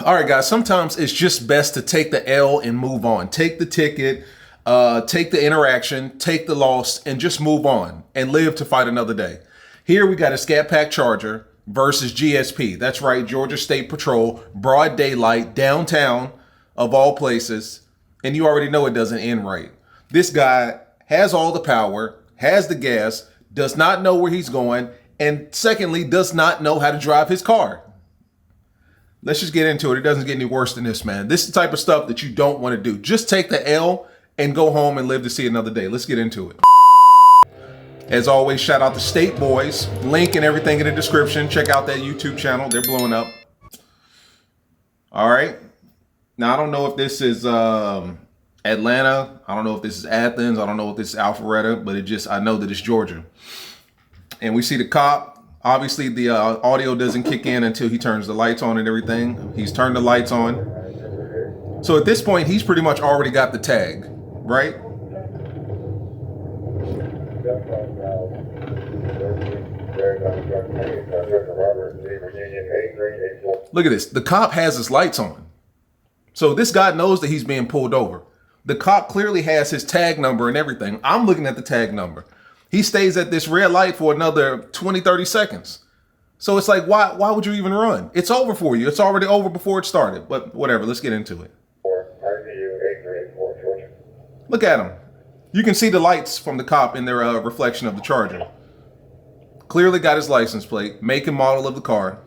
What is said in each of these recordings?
All right, guys, sometimes it's just best to take the L and move on. Take the ticket, take the interaction, take the loss, and just move on and live to fight another day. Here we got a Scatpack Charger versus GSP. That's right, Georgia State Patrol, broad daylight, downtown of all places. And you already know it doesn't end right. This guy has all the power, has the gas, does not know where he's going, and secondly, does not know how to drive his car. Let's just get into it. It doesn't get any worse than this, man. This is the type of stuff that you don't want to do. Just take the L and go home and live to see another day. Let's get into it. As always, shout out to State Boys. Link and everything in the description. Check out that YouTube channel. They're blowing up. All right. Now, I don't know if this is Atlanta. I don't know if this is Athens. I don't know if this is Alpharetta, but I know that it's Georgia. And we see the cop. Obviously, the audio doesn't kick in until he turns the lights on and everything. He's turned the lights on. So at this point, he's pretty much already got the tag, right? Look at this. The cop has his lights on. So this guy knows that he's being pulled over. The cop clearly has his tag number and everything. I'm looking at the tag number. He stays at this red light for another 20, 30 seconds. So it's like, why would you even run? It's over for you. It's already over before it started. But whatever, let's get into it. Look at him. You can see the lights from the cop in their reflection of the Charger. Clearly got his license plate, make and model of the car.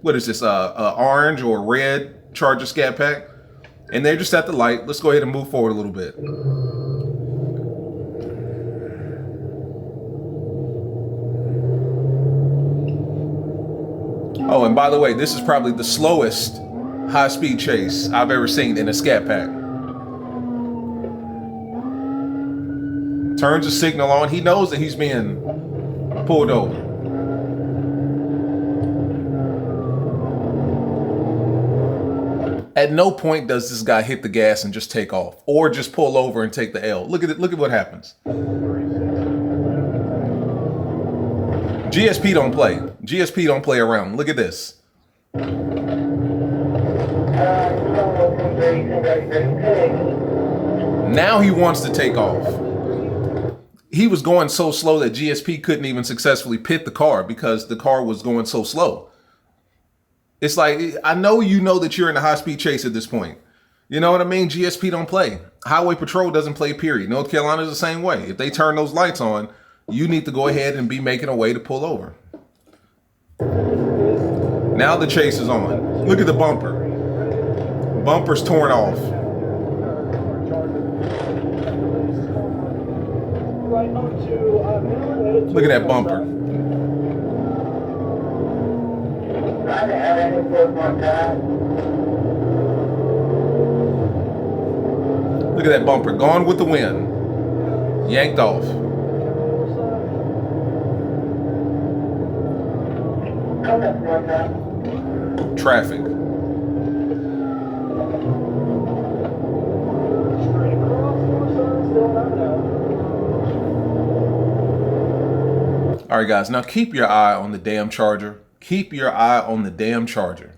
What is this, orange or red Charger Scatpack? And they're just at the light. Let's go ahead and move forward a little bit. Oh, and by the way, this is probably the slowest high-speed chase I've ever seen in a Scatpack. Turns the signal on. He knows that he's being pulled over. At no point does this guy hit the gas and just take off, or just pull over and take the L. Look at it. Look at what happens. GSP don't play. GSP don't play around. Look at this. Now he wants to take off. He was going so slow that GSP couldn't even successfully pit the car because the car was going so slow. It's like, I know you know that you're in a high-speed chase at this point. You know what I mean? GSP don't play. Highway Patrol doesn't play, period. North Carolina's the same way. If they turn those lights on, you need to go ahead and be making a way to pull over. Now the chase is on. Look at the bumper. Bumper's torn off. Look at that bumper. Look at that bumper. Gone with the wind. Yanked off. Traffic. All right, guys, now keep your eye on the damn Charger. Keep your eye on the damn Charger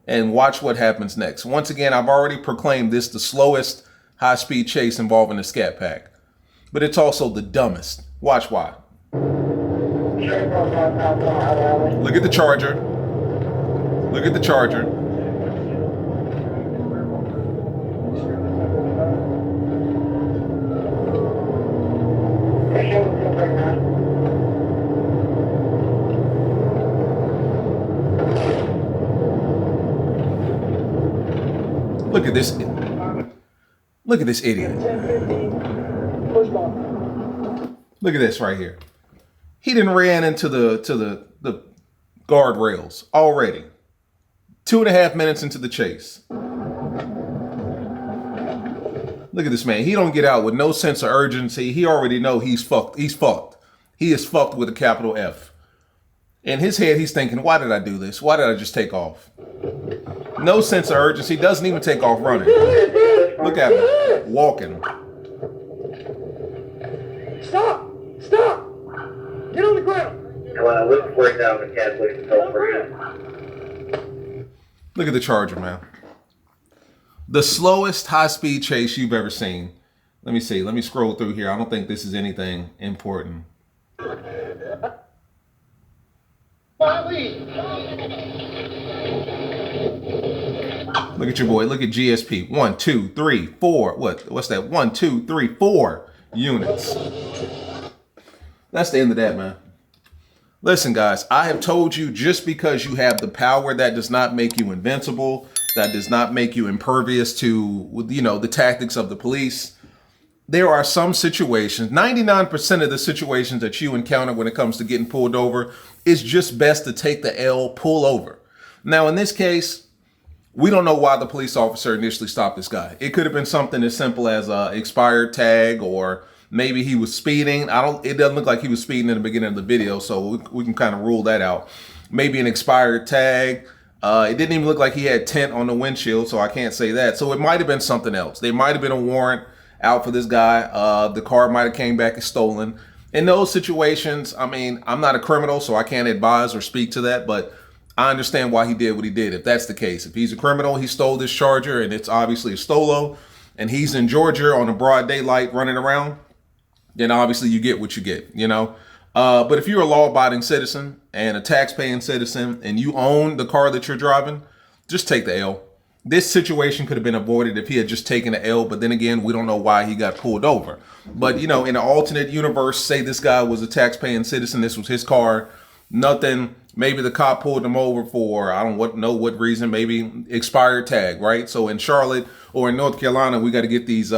and watch what happens next. Once again, I've already proclaimed this the slowest high-speed chase involving a Scatpack, but it's also the dumbest. Watch why. Look at the Charger. Look at the Charger. Look at this. Look at this idiot. Look at this right here. He done ran into the guardrails already. 2.5 minutes into the chase. Look at this man. He don't get out with no sense of urgency. He already know he's fucked. He's fucked. He is fucked with a capital F. In his head, he's thinking, why did I do this? Why did I just take off? No sense of urgency. Doesn't even take off running. Look at him. Walking. Stop! Stop! Get on the ground! Let's work down the cat, please. Look at the Charger, man. The slowest high-speed chase you've ever seen. Let me see. Let me scroll through here. I don't think this is anything important. Look at your boy. Look at GSP. 1, 2, 3, 4. What's that? 1, 2, 3, 4 units. That's the end of that, man. Listen, guys, I have told you, just because you have the power, that does not make you invincible. That does not make you impervious to, you know, the tactics of the police. There are some situations, 99% of the situations that you encounter when it comes to getting pulled over, it's just best to take the L, pull over. Now, in this case, we don't know why the police officer initially stopped this guy. It could have been something as simple as a expired tag, or maybe he was speeding. It doesn't look like he was speeding in the beginning of the video, so we can kind of rule that out. Maybe an expired tag. It didn't even look like he had tint on the windshield, so I can't say that. So it might have been something else. There might have been a warrant out for this guy. The car might have came back as stolen. In those situations, I mean, I'm not a criminal, so I can't advise or speak to that, but I understand why he did what he did, if that's the case. If he's a criminal, he stole this Charger, and it's obviously a stolo, and he's in Georgia on a broad daylight running around, then obviously you get what you get, you know? But if you're a law-abiding citizen and a tax-paying citizen and you own the car that you're driving, just take the L. This situation could have been avoided if he had just taken the L, but then again, we don't know why he got pulled over. But, you know, in an alternate universe, say this guy was a tax-paying citizen, this was his car, nothing, maybe the cop pulled him over for, I don't know what reason, maybe expired tag, right? So in Charlotte or in North Carolina, we got to get these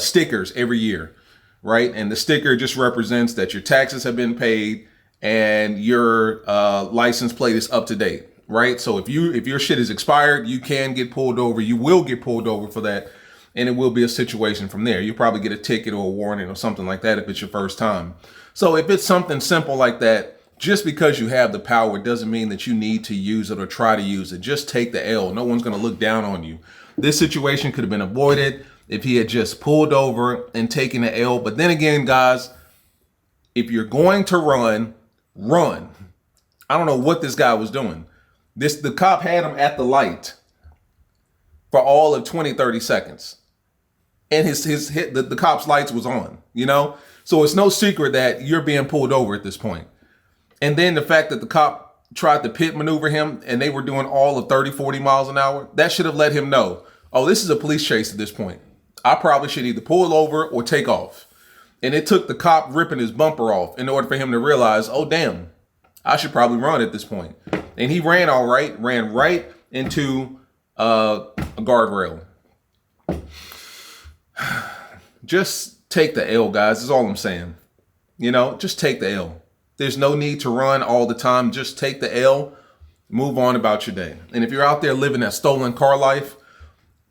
stickers every year, right? And the sticker just represents that your taxes have been paid and your license plate is up to date, right? So if your shit is expired, you can get pulled over. You will get pulled over for that, and it will be a situation from there. You'll probably get a ticket or a warning or something like that if it's your first time. So if it's something simple like that, just because you have the power doesn't mean that you need to use it or try to use it. Just take the L. No one's going to look down on you. This situation could have been avoided if he had just pulled over and taken the L. But then again, guys, if you're going to run. I don't know what this guy was doing. The cop had him at the light for all of 20, 30 seconds. And the cop's lights was on, you know? So it's no secret that you're being pulled over at this point. And then the fact that the cop tried to pit maneuver him and they were doing all of 30, 40 miles an hour, that should have let him know, oh, this is a police chase at this point. I probably should either pull over or take off. And it took the cop ripping his bumper off in order for him to realize, oh, damn, I should probably run at this point. And he ran all right, ran right into a guardrail. Just take the L, guys, is all I'm saying. You know, just take the L. There's no need to run all the time. Just take the L, move on about your day. And if you're out there living that stolen car life,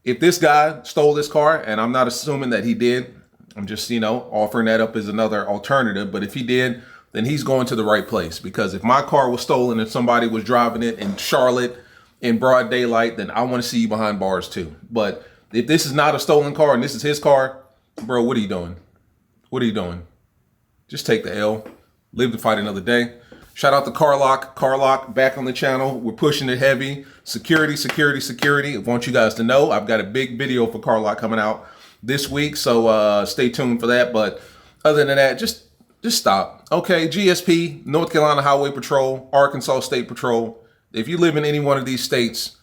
if this guy stole this car, and I'm not assuming that he did, I'm just, you know, offering that up as another alternative. But if he did, then he's going to the right place. Because if my car was stolen and somebody was driving it in Charlotte in broad daylight, then I want to see you behind bars too. But if this is not a stolen car and this is his car, bro, what are you doing? What are you doing? Just take the L. Live to fight another day. Shout out to CarLock. CarLock back on the channel. We're pushing it heavy. Security, security, security. I want you guys to know I've got a big video for CarLock coming out this week, so stay tuned for that. But other than that, just stop. Okay, GSP, North Carolina Highway Patrol, Arkansas State Patrol. If you live in any one of these states,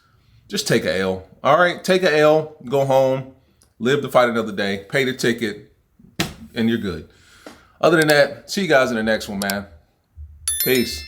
just take a L. All right, take a L, go home, live to fight another day, pay the ticket, and you're good. Other than that, see you guys in the next one, man. Peace.